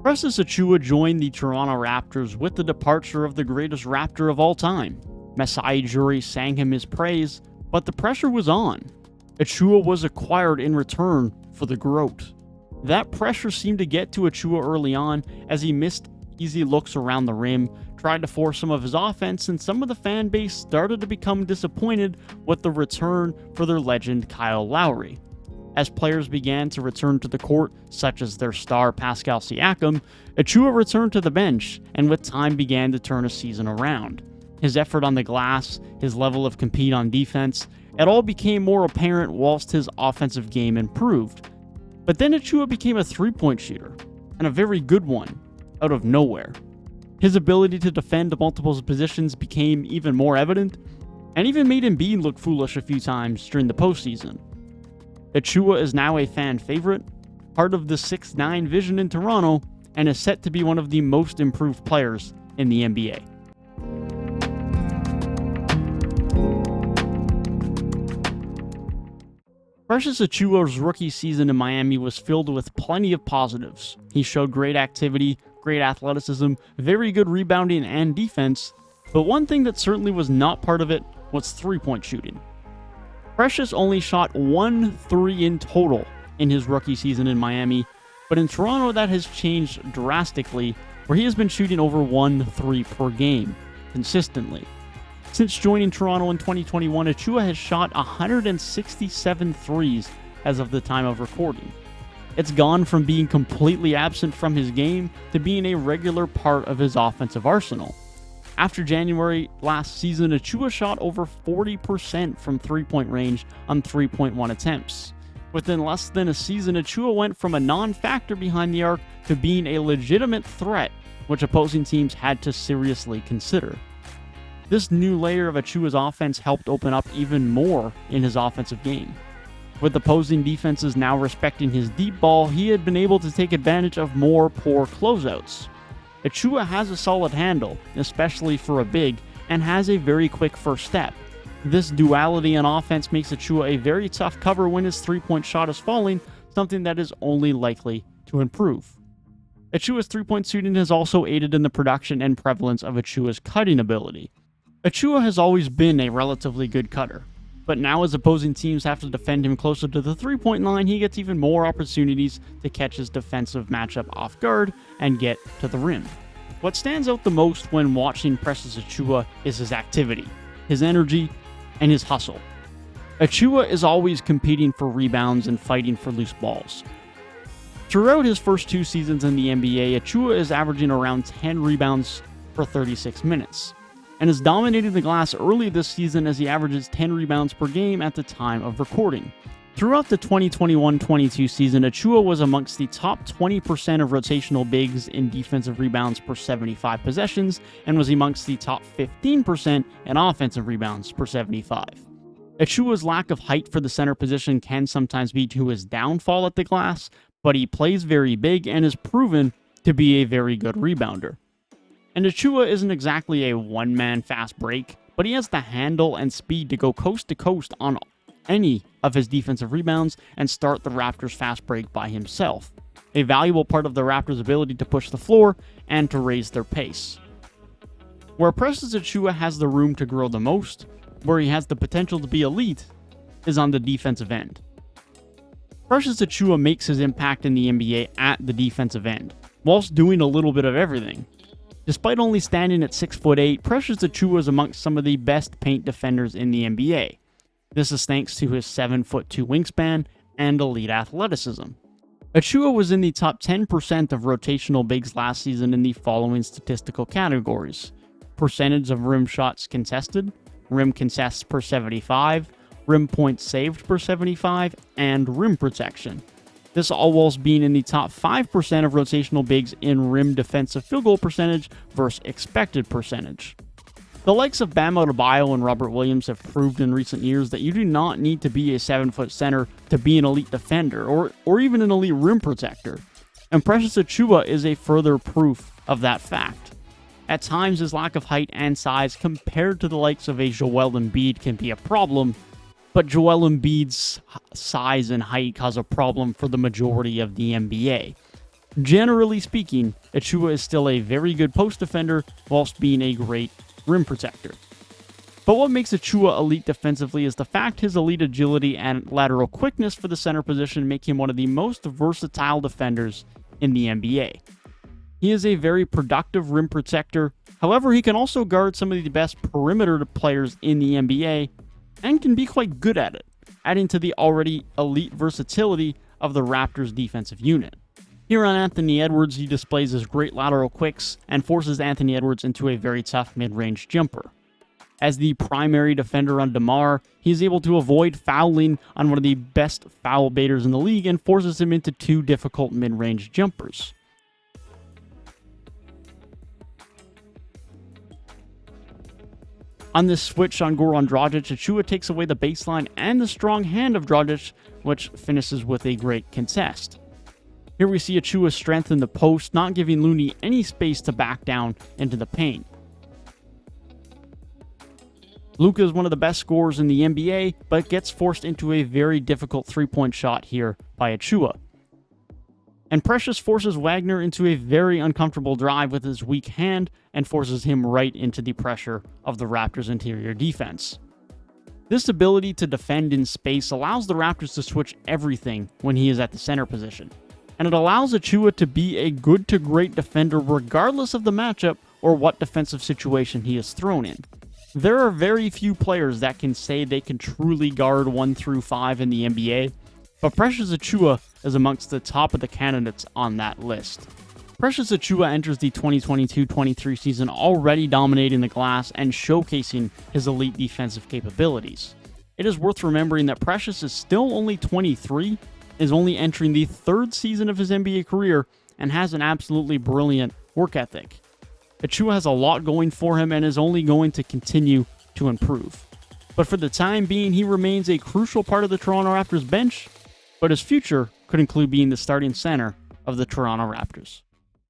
Precious Achiuwa joined the Toronto Raptors with the departure of the greatest Raptor of all time. Masai Ujiri sang him his praise, but the pressure was on. Achiuwa was acquired in return for the GOAT. That pressure seemed to get to Achiuwa early on as he missed easy looks around the rim, tried to force some of his offense, and some of the fan base started to become disappointed with the return for their legend Kyle Lowry. As players began to return to the court, such as their star Pascal Siakam, Achiuwa returned to the bench and with time began to turn a season around. His effort on the glass, his level of compete on defense, it all became more apparent whilst his offensive game improved. But then Achiuwa became a three-point shooter, and a very good one, out of nowhere. His ability to defend multiple positions became even more evident, and even made Embiid look foolish a few times during the postseason. Achiuwa is now a fan favorite, part of the 6'9" vision in Toronto, and is set to be one of the most improved players in the NBA. Precious Achiuwa's rookie season in Miami was filled with plenty of positives. He showed great activity, great athleticism, very good rebounding and defense, but one thing that certainly was not part of it was three-point shooting. Precious only shot 1 3 in total in his rookie season in Miami, but in Toronto that has changed drastically, where he has been shooting over 1 3 per game, consistently. Since joining Toronto in 2021, Achiuwa has shot 167 threes as of the time of recording. It's gone from being completely absent from his game to being a regular part of his offensive arsenal. After January last season, Achiuwa shot over 40% from three-point range on 3.1 attempts. Within less than a season, Achiuwa went from a non-factor behind the arc to being a legitimate threat, which opposing teams had to seriously consider. This new layer of Achiuwa's offense helped open up even more in his offensive game. With opposing defenses now respecting his deep ball, he had been able to take advantage of more poor closeouts. Achiuwa has a solid handle, especially for a big, and has a very quick first step. This duality in offense makes Achiuwa a very tough cover when his three-point shot is falling, something that is only likely to improve. Achiuwa's three-point shooting has also aided in the production and prevalence of Achiuwa's cutting ability. Achiuwa has always been a relatively good cutter, but now as opposing teams have to defend him closer to the three-point line, he gets even more opportunities to catch his defensive matchup off guard and get to the rim. What stands out the most when watching Precious Achiuwa is his activity, his energy, and his hustle. Achiuwa is always competing for rebounds and fighting for loose balls. Throughout his first 2 seasons in the NBA, Achiuwa is averaging around 10 rebounds per 36 minutes, and is dominating the glass early this season as he averages 10 rebounds per game at the time of recording. Throughout the 2021-22 season, Achiuwa was amongst the top 20% of rotational bigs in defensive rebounds per 75 possessions, and was amongst the top 15% in offensive rebounds per 75. Achiuwa's lack of height for the center position can sometimes be to his downfall at the glass, but he plays very big and is proven to be a very good rebounder. And Achiuwa isn't exactly a one-man fast break, but he has the handle and speed to go coast to coast on any of his defensive rebounds and start the Raptors fast break by himself, a valuable part of the Raptors' ability to push the floor and to raise their pace. Where Precious Achiuwa has the room to grow the most, where he has the potential to be elite, is on the defensive end. Precious Achiuwa makes his impact in the NBA at the defensive end, whilst doing a little bit of everything. Despite only standing at 6'8", Precious Achiuwa is amongst some of the best paint defenders in the NBA. This is thanks to his 7'2" wingspan and elite athleticism. Achiuwa was in the top 10% of rotational bigs last season in the following statistical categories: percentage of rim shots contested, rim contests per 75, rim points saved per 75, and rim protection. This all whilst being in the top 5% of rotational bigs in rim defensive field goal percentage versus expected percentage. The likes of Bam Adebayo and Robert Williams have proved in recent years that you do not need to be a 7-foot center to be an elite defender or even an elite rim protector, and Precious Achiuwa is a further proof of that fact. At times, his lack of height and size compared to the likes of a Joel Embiid can be a problem, but Joel Embiid's size and height cause a problem for the majority of the NBA. Generally speaking, Achua is still a very good post defender whilst being a great rim protector. But what makes Achua elite defensively is the fact his elite agility and lateral quickness for the center position make him one of the most versatile defenders in the NBA. He is a very productive rim protector, however he can also guard some of the best perimeter players in the NBA and can be quite good at it, adding to the already elite versatility of the Raptors defensive unit. Here on Anthony Edwards, he displays his great lateral quicks and forces Anthony Edwards into a very tough mid-range jumper. As the primary defender on DeMar, he is able to avoid fouling on one of the best foul baiters in the league and forces him into 2 difficult mid-range jumpers. On this switch on Goran Dragic, Achua takes away the baseline and the strong hand of Dragic, which finishes with a great contest. Here we see Achua strengthen the post, not giving Looney any space to back down into the paint. Luka is one of the best scorers in the NBA, but gets forced into a very difficult three-point shot here by Achua. And Precious forces Wagner into a very uncomfortable drive with his weak hand and forces him right into the pressure of the Raptors' interior defense. This ability to defend in space allows the Raptors to switch everything when he is at the center position. And it allows Achua to be a good to great defender regardless of the matchup or what defensive situation he is thrown in. There are very few players that can say they can truly guard 1 through 5 in the NBA, but Precious Achua is amongst the top of the candidates on that list. Precious Achua enters the 2022-23 season already dominating the glass and showcasing his elite defensive capabilities. It is worth remembering that Precious is still only 23, is only entering the 3rd season of his NBA career, and has an absolutely brilliant work ethic. Achua has a lot going for him and is only going to continue to improve. But for the time being, he remains a crucial part of the Toronto Raptors bench, but his future could include being the starting center of the Toronto Raptors.